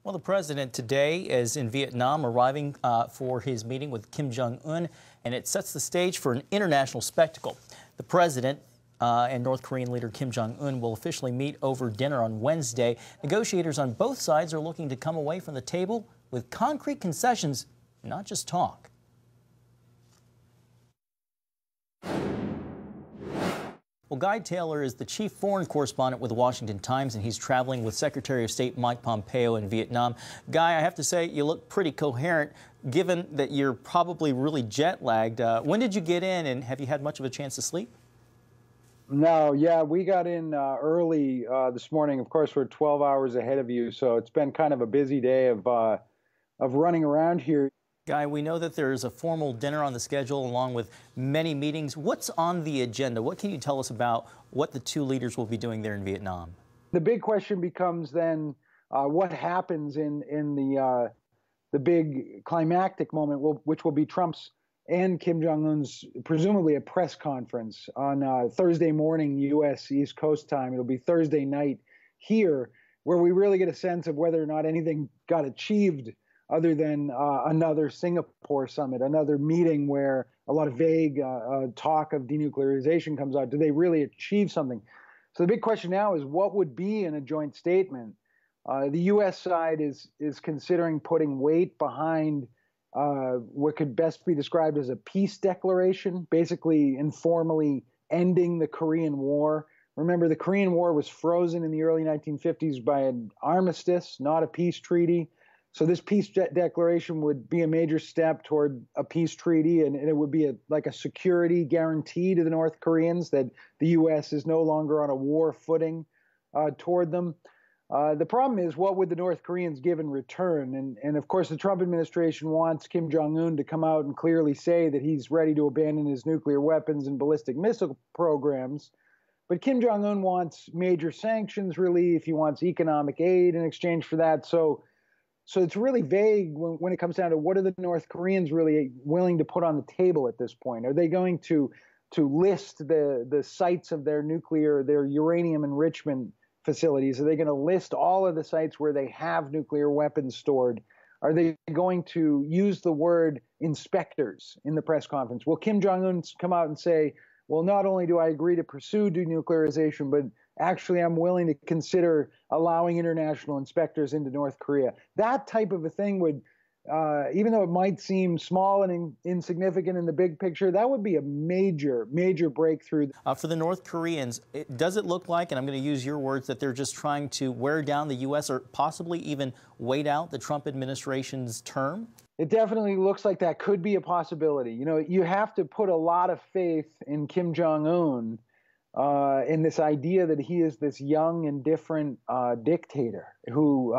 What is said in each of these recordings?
Well, the president today is in Vietnam, arriving for his meeting with Kim Jong-un, and it sets the stage for an international spectacle. The president and North Korean leader Kim Jong-un will officially meet over dinner on Wednesday. Negotiators on both sides are looking to come away from the table with concrete concessions, not just talk. Well, Guy Taylor is the chief foreign correspondent with the Washington Times, and he's traveling with Secretary of State Mike Pompeo in Vietnam. Guy, I have to say, you look pretty coherent, given that you're probably really jet-lagged. When did you get in, and have you had much of a chance to sleep? No, yeah, we got in early this morning. Of course, we're 12 hours ahead of you, so it's been kind of a busy day of running around here. Guy, we know that there's a formal dinner on the schedule along with many meetings. What's on the agenda? What can you tell us about what the two leaders will be doing there in Vietnam? The big question becomes then what happens in the big climactic moment, which will be Trump's and Kim Jong-un's presumably a press conference on Thursday morning U.S. East Coast time. It'll be Thursday night here, where we really get a sense of whether or not anything got achieved other than another Singapore summit, another meeting where a lot of vague talk of denuclearization comes out. Do they really achieve something? So the big question now is what would be in a joint statement? The U.S. side is considering putting weight behind what could best be described as a peace declaration, basically informally ending the Korean War. Remember, the Korean War was frozen in the early 1950s by an armistice, not a peace treaty. So this peace declaration would be a major step toward a peace treaty, and it would be like a security guarantee to the North Koreans that the U.S. is no longer on a war footing toward them. The problem is, what would the North Koreans give in return? And of course, the Trump administration wants Kim Jong-un to come out and clearly say that he's ready to abandon his nuclear weapons and ballistic missile programs. But Kim Jong-un wants major sanctions relief. He wants economic aid in exchange for that. So it's really vague when it comes down to what are the North Koreans really willing to put on the table at this point? Are they going to list the sites of their uranium enrichment facilities? Are they going to list all of the sites where they have nuclear weapons stored? Are they going to use the word inspectors in the press conference? Will Kim Jong-un come out and say, well, not only do I agree to pursue denuclearization, but actually I'm willing to consider allowing international inspectors into North Korea? That type of a thing would, even though it might seem small and insignificant in the big picture, that would be a major, major breakthrough. For the North Koreans, does it look like, and I'm going to use your words, that they're just trying to wear down the U.S. or possibly even wait out the Trump administration's term? It definitely looks like that could be a possibility. You know, you have to put a lot of faith in Kim Jong-un in this idea that he is this young and different dictator who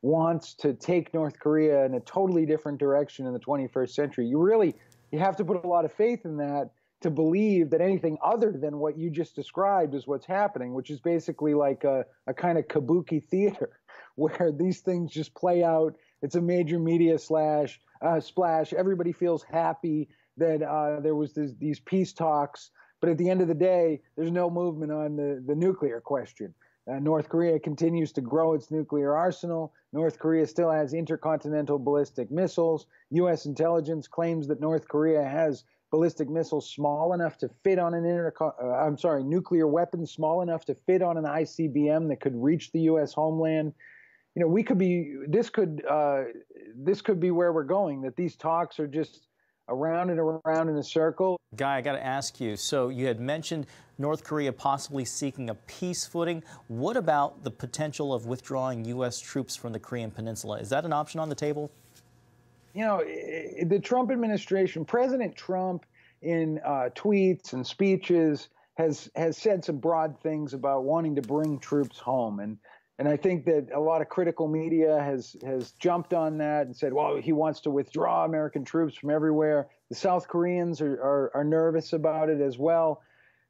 wants to take North Korea in a totally different direction in the 21st century. You have to put a lot of faith in that to believe that anything other than what you just described is what's happening, which is basically like a kind of kabuki theater where these things just play out. It's a major media splash. Everybody feels happy that there was these peace talks. But at the end of the day, there's no movement on the nuclear question. North Korea continues to grow its nuclear arsenal. North Korea still has intercontinental ballistic missiles. U.S. intelligence claims that North Korea has ballistic missiles small enough to fit on an nuclear weapons small enough to fit on an ICBM that could reach the U.S. homeland. You know, this could be where we're going, that these talks are just around and around in a circle. Guy, I got to ask you, so you had mentioned North Korea possibly seeking a peace footing. What about the potential of withdrawing U.S. troops from the Korean Peninsula? Is that an option on the table? You know, the Trump administration, President Trump in tweets and speeches has said some broad things about wanting to bring troops home. And I think that a lot of critical media has jumped on that and said, well, he wants to withdraw American troops from everywhere. The South Koreans are nervous about it as well.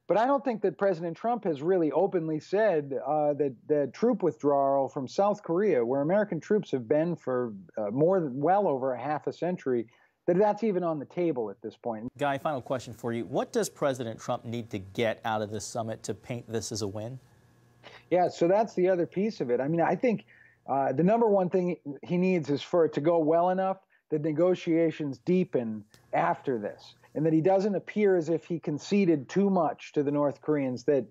But I don't think that President Trump has really openly said that troop withdrawal from South Korea, where American troops have been for well over a half a century, that's even on the table at this point. Guy, final question for you. What does President Trump need to get out of this summit to paint this as a win? Yeah, so that's the other piece of it. I mean, I think The number one thing he needs is for it to go well enough that negotiations deepen after this, and that he doesn't appear as if he conceded too much to the North Koreans, that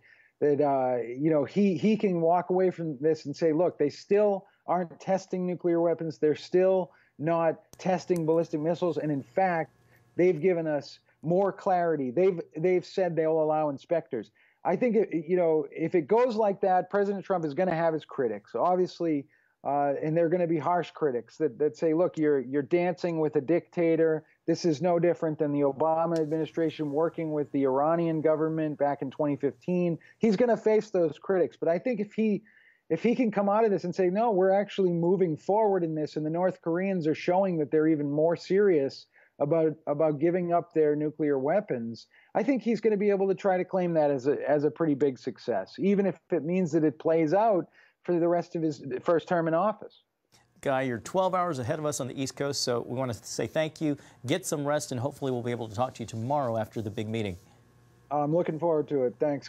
he can walk away from this and say, look, they still aren't testing nuclear weapons. They're still not testing ballistic missiles. And in fact, they've given us more clarity. They've said they'll allow inspectors. I think, if it goes like that, President Trump is going to have his critics, obviously, and they're going to be harsh critics that say, look, you're dancing with a dictator. This is no different than the Obama administration working with the Iranian government back in 2015. He's going to face those critics. But I think if he can come out of this and say, no, we're actually moving forward in this, and the North Koreans are showing that they're even more serious about giving up their nuclear weapons, I think he's going to be able to try to claim that as a pretty big success, even if it means that it plays out for the rest of his first term in office. Guy, you're 12 hours ahead of us on the East Coast, so we want to say thank you, get some rest, and hopefully we'll be able to talk to you tomorrow after the big meeting. I'm looking forward to it. Thanks.